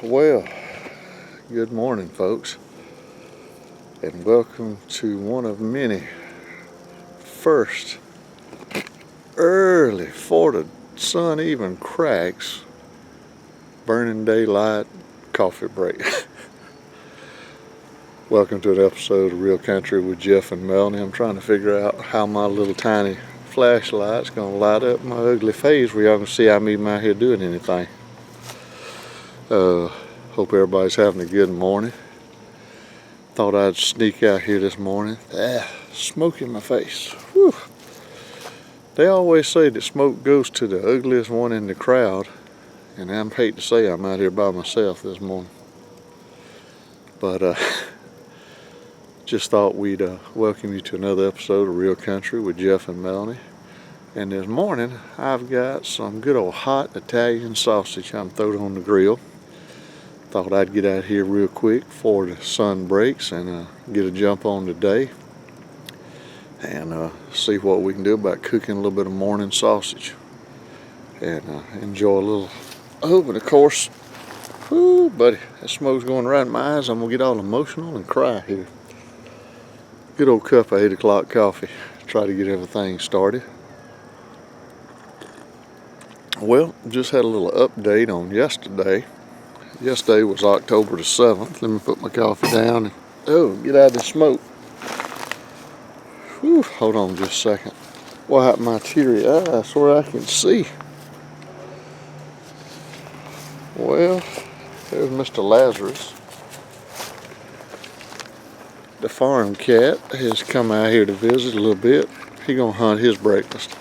Well, good morning, folks, and welcome to one of many first early before the sun even cracks burning daylight coffee break. Welcome to an episode of Real Country with Jeff and Melanie. I'm trying to figure out how my little tiny flashlight's gonna light up my ugly face where y'all can see I'm even out here doing anything. Hope everybody's having a good morning. Thought I'd sneak out here this morning. Smoke in my face. Whew. They always say that smoke goes to the ugliest one in the crowd, and I hate to say I'm out here by myself this morning. But just thought we'd welcome you to another episode of Real Country with Jeff and Melanie. And this morning I've got some good old hot Italian sausage I'm throwing on the grill. Thought I'd get out here real quick before the sun breaks and get a jump on the day and see what we can do about cooking a little bit of morning sausage and enjoy a little. Oh, and of course, whoo, buddy, that smoke's going right in my eyes. I'm gonna get all emotional and cry here. Good old cup of 8 o'clock coffee. Try to get everything started. Well, just had a little update on yesterday. Yesterday was October the 7th. Let me put my coffee down and get out of the smoke. Whew, hold on just a second. Wipe my teary eyes where I can see. Well, there's Mr. Lazarus. The farm cat has come out here to visit a little bit. He gonna hunt his breakfast.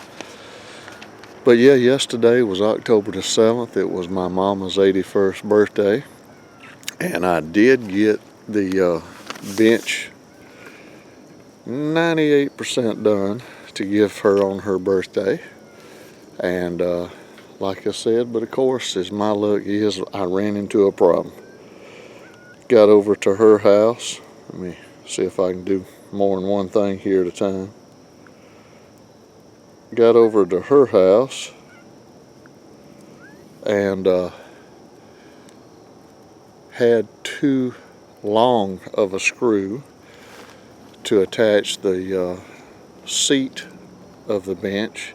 But yeah, yesterday was October the 7th. It was my mama's 81st birthday. And I did get the bench 98% done to give her on her birthday. And like I said, but of course, as my luck is, I ran into a problem. Got over to her house. Let me see if I can do more than one thing here at a time. Got over to her house and had too long of a screw to attach the seat of the bench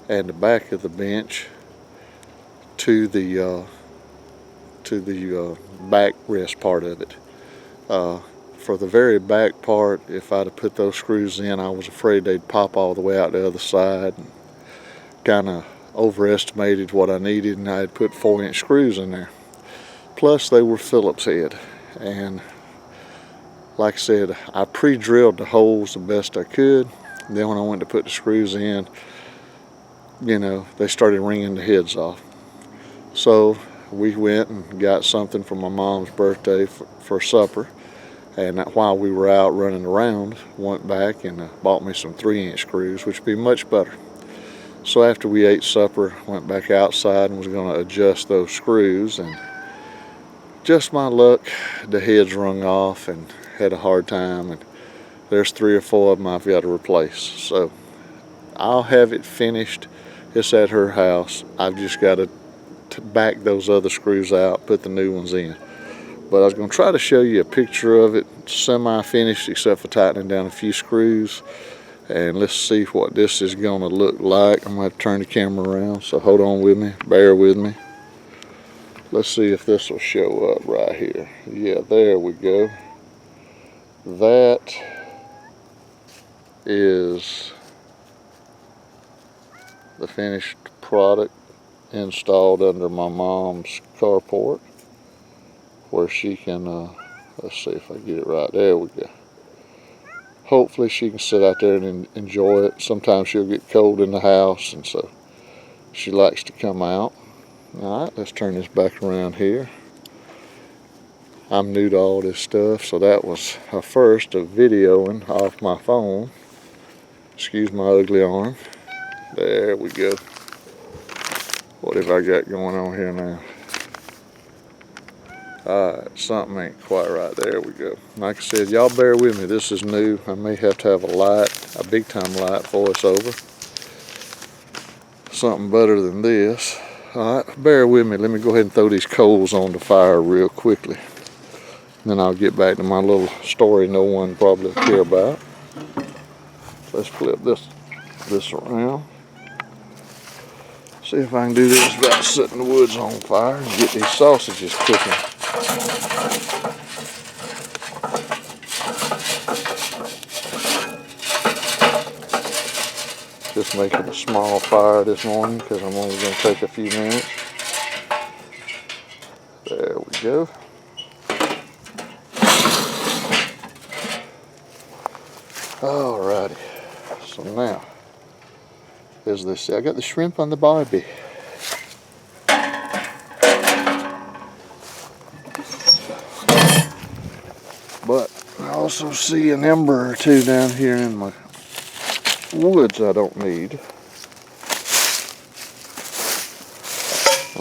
and the back of the bench to the backrest part of it. For the very back part, if I'd have put those screws in, I was afraid they'd pop all the way out the other side. Kind of overestimated what I needed, and I had put 4-inch screws in there. Plus, they were Phillips head. And like I said, I pre-drilled the holes the best I could. Then when I went to put the screws in, they started wringing the heads off. So we went and got something for my mom's birthday for supper. And while we were out running around, went back and bought me some 3-inch screws, which would be much better. So after we ate supper, went back outside and was going to adjust those screws. And just my luck, the heads rung off and had a hard time. And there's 3 or 4 of them I've got to replace. So I'll have it finished. It's at her house. I've just got to back those other screws out, put the new ones in. But I was going to try to show you a picture of it, semi-finished, except for tightening down a few screws. And let's see what this is going to look like. I'm going to have to turn the camera around, so hold on with me, bear with me. Let's see if this will show up right here. Yeah, there we go. That is the finished product installed under my mom's carport, where she can, let's see if I get it right. There we go. Hopefully she can sit out there and enjoy it. Sometimes she'll get cold in the house, and so she likes to come out. All right, let's turn this back around here. I'm new to all this stuff, so that was a first of videoing off my phone. Excuse my ugly arm. There we go. What have I got going on here now? Alright, something ain't quite right. There we go. Like I said, y'all bear with me. This is new. I may have to have a light, a big time light, voice over. Something better than this. All right, bear with me. Let me go ahead and throw these coals on the fire real quickly. Then I'll get back to my little story no one probably will care about. Let's flip this around. See if I can do this without setting the woods on fire and get these sausages cooking. Just making a small fire this morning because I'm only going to take a few minutes. There we go. Alrighty. So now, as they say, I got the shrimp on the barbie. But I also see an ember or two down here in my woods I don't need.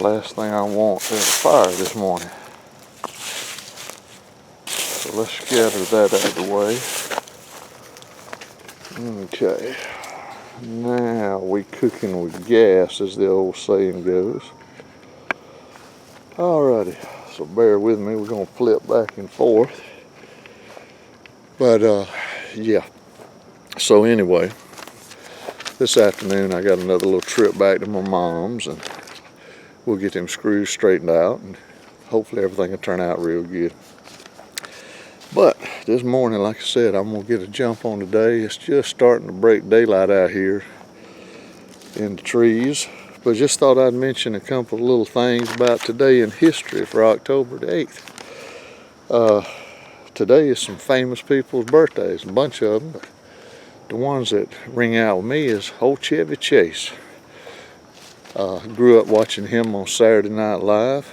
Last thing I want is a fire this morning. So let's scatter that out of the way. Okay. Now we cooking with gas, as the old saying goes. Alrighty, so bear with me, we're gonna flip back and forth. But yeah. So anyway, this afternoon I got another little trip back to my mom's, and we'll get them screws straightened out, and hopefully everything will turn out real good. But this morning, like I said, I'm gonna get a jump on today. It's just starting to break daylight out here in the trees. But just thought I'd mention a couple of little things about today in history for October the 8th. Today is some famous people's birthdays, a bunch of them. But the ones that ring out with me is old Chevy Chase. Grew up watching him on Saturday Night Live.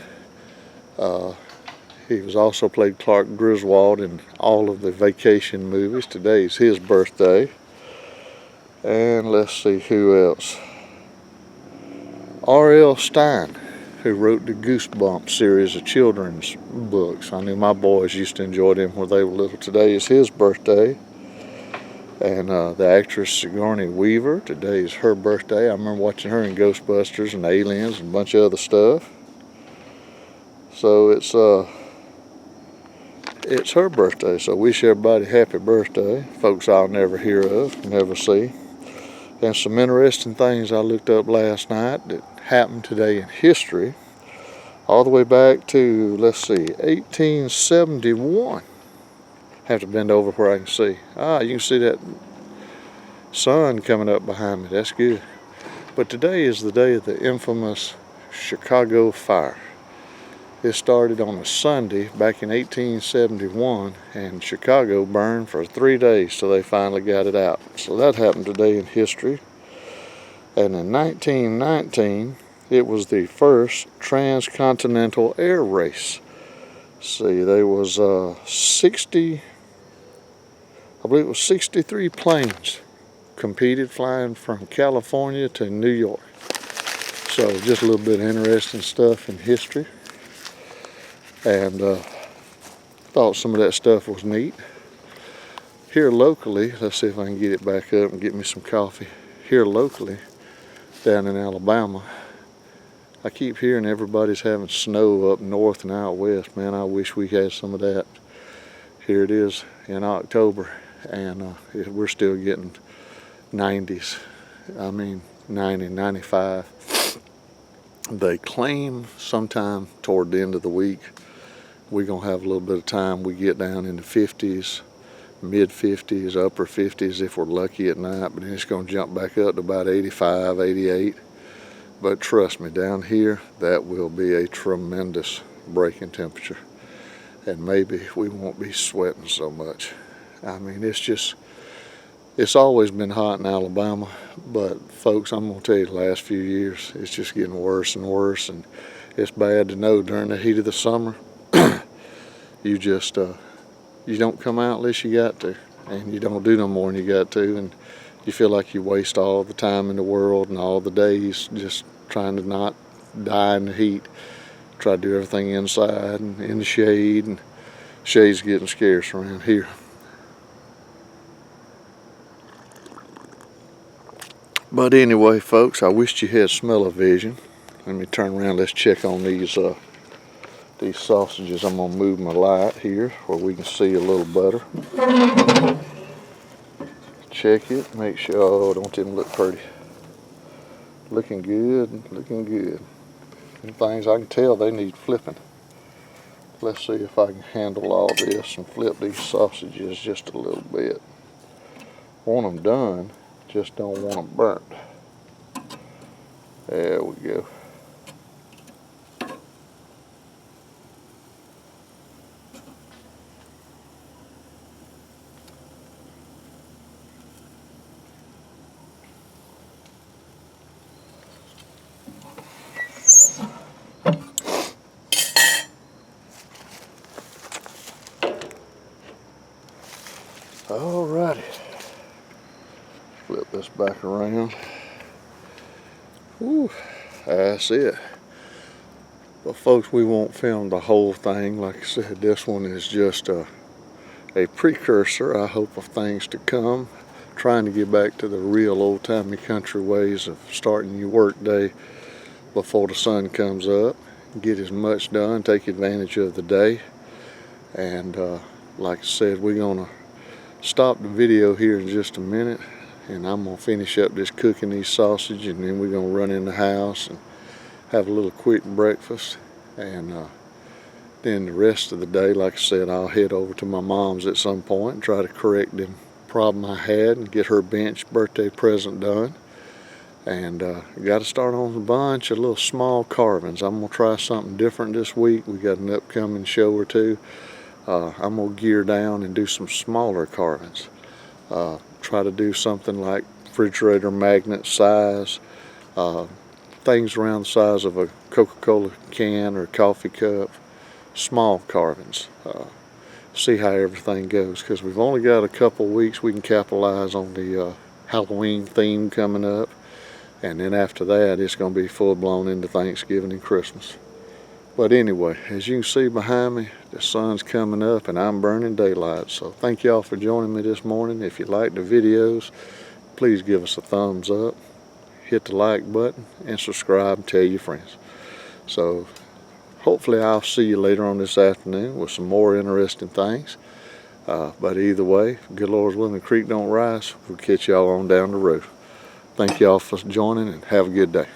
He was also played Clark Griswold in all of the Vacation movies. Today's his birthday. And let's see who else. R.L. Stein, who wrote the Goosebumps series of children's books. I knew my boys used to enjoy them when they were little. Today is his birthday. And the actress Sigourney Weaver, today is her birthday. I remember watching her in Ghostbusters and Aliens and a bunch of other stuff. So it's her birthday, so wish everybody happy birthday. Folks I'll never hear of, never see. And some interesting things I looked up last night that happened today in history, all the way back to, let's see, 1871. Have to bend over where I can see. You can see that sun coming up behind me. That's good. But today is the day of the infamous Chicago Fire. It started on a Sunday back in 1871, and Chicago burned for 3 days till they finally got it out. So that happened today in history. And in 1919, it was the first transcontinental air race. See, there was 63 planes competed flying from California to New York. So just a little bit of interesting stuff in history. And thought some of that stuff was neat. Here locally, let's see if I can get it back up and get me some coffee. Here locally, down in Alabama, I keep hearing everybody's having snow up north and out west. Man, I wish we had some of that. Here it is in October, and we're still getting 90s. I mean, 90, 95. They claim sometime toward the end of the week, we're going to have a little bit of time. We get down in the 50s, mid 50s, upper 50s if we're lucky at night, but then it's going to jump back up to about 85, 88. But trust me, down here, that will be a tremendous break in temperature. And maybe we won't be sweating so much. I mean, it's always been hot in Alabama, but folks, I'm going to tell you, the last few years, it's just getting worse and worse, and it's bad to know during the heat of the summer, you just, you don't come out unless you got to, and you don't do no more than you got to, and you feel like you waste all the time in the world and all the days just trying to not die in the heat. Try to do everything inside and in the shade, and shade's getting scarce around here. But anyway, folks, I wished you had smell-o-vision. Let me turn around. Let's check on these sausages. I'm gonna move my light here where we can see a little better. Check it. Make sure. Oh, don't them look pretty? Looking good. Looking good. Some things I can tell they need flipping. Let's see if I can handle all this and flip these sausages just a little bit. Want them done, just don't want them burnt. There we go. Alrighty. Flip this back around. Whew, that's it. But folks, we won't film the whole thing. Like I said, this one is just a precursor, I hope, of things to come. Trying to get back to the real old-timey country ways of starting your work day before the sun comes up. Get as much done, take advantage of the day. And like I said, we're gonna stop the video here in just a minute, and I'm gonna finish up this cooking these sausages, and then we're gonna run in the house and have a little quick breakfast. And then the rest of the day, like I said, I'll head over to my mom's at some point and try to correct the problem I had and get her bench birthday present done. And got to start on a bunch of little small carvings. I'm gonna try something different this week. We got an upcoming show or two. I'm gonna gear down and do some smaller carvings. Try to do something like refrigerator magnet size, things around the size of a Coca-Cola can or coffee cup, small carvings. See how everything goes, because we've only got a couple weeks we can capitalize on the Halloween theme coming up, and then after that it's going to be full-blown into Thanksgiving and Christmas. But anyway, as you can see behind me, the sun's coming up and I'm burning daylight. So thank y'all for joining me this morning. If you like the videos, please give us a thumbs up, hit the like button, and subscribe and tell your friends. So hopefully I'll see you later on this afternoon with some more interesting things. But either way, good Lord's willing, the creek don't rise. We'll catch y'all on down the road. Thank y'all for joining, and have a good day.